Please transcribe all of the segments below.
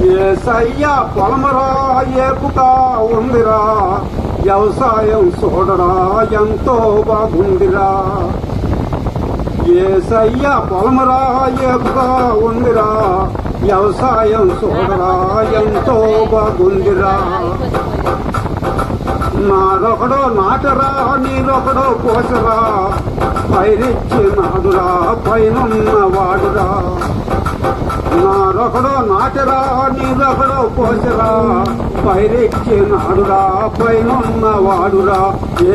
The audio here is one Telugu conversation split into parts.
ఏసయ్యా పొలమరా ఏపుగా ఉందిరా, వ్యవసాయం చూడరా ఎంతో బాగుందిరా. ఏసయ్యా పొలమరా ఏపుగా ఉందిరా, వ్యవసాయం చూడరా ఎంతో బాగుందిరా. నారొకడో నాటరా నీరొకడో కోసరా, పైరిచ్చినాడురా పైనున్న వాడురా. నారొకడో నాటరా నీరొకడో కోసరా, పైరిచ్చినాడురా పైనున్న వాడురా.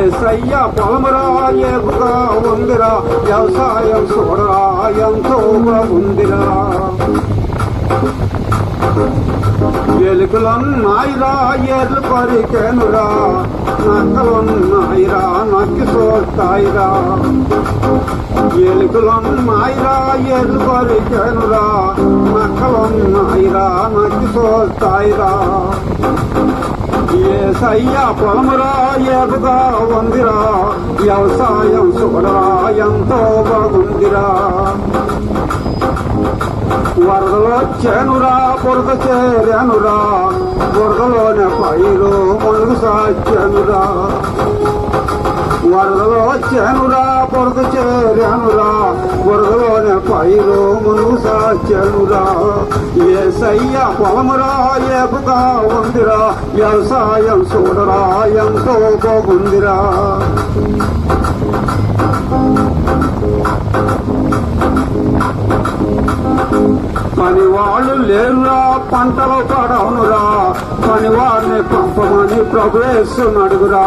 ఏసయ్యా పొలమురా ఏపుగా ఉందిరా, వ్యవసాయం చూడరా ఎంతో బాగుందిరా. ఎలుకలున్నాయిరా ఏర్లు పరికేనురా, నక్కలున్నాయిరా నక్కి చూస్తాయిరా. ఎలుకలున్నాయిరా ఏర్లు పరికేనురా, నక్కలున్నాయిరా నక్కి చూస్తాయిరా. ఏసయ్యా పొలమురా ఏపుగా ఉందిరా, వ్యవసాయం చూడరా ఎంతో బాగుందిరా. వరదలో చేనురా బురద చేరానురా, బురదలోనే పైరు మునుగు సాచానురా. వరదలో చేనురా బురద చేరానురా, బురదలోనే పైరు మునుగు సాచానురా. ఏసయ్యా పొలమురా ఏపుగా ఉందిరా, వ్యవసాయం చూడరా ఎంతో బాగుందిరా. పనివాళ్ళు లేరురా పంటలు పడవునురా, పనివాడిని పంపమని ప్రభుయేసుని అడుగురా.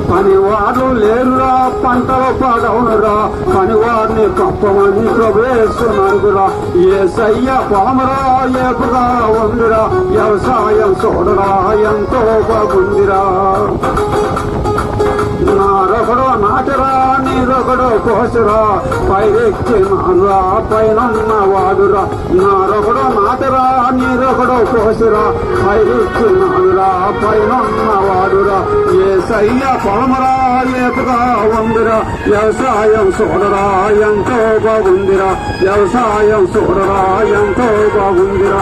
పనివాళ్ళు లేరురా పంటలు పడవునురా, పనివాడిని పంపమని ప్రభుయేసుని అడుగురా. ఏసయ్యా పొలమురా ఏపుగా ఉందిరా, వ్యవసాయం చూడరా ఎంతో బాగుందిరా. నారొకడో నాటరా నీరొకడో కోసరా, పైరెక్కినానురా పైనున్న వాడురా. నారొకడో నాటరా నీరొకడో కోసరా, పైరెక్కినానురా పైనున్న వాడురా. ఏసయ్యా పొలమురా ఏపుగా ఉందిరా, వ్యవసాయం చూడరా ఎంతో బాగుందిరా. వ్యవసాయం చూడరా ఎంతో బాగుందిరా.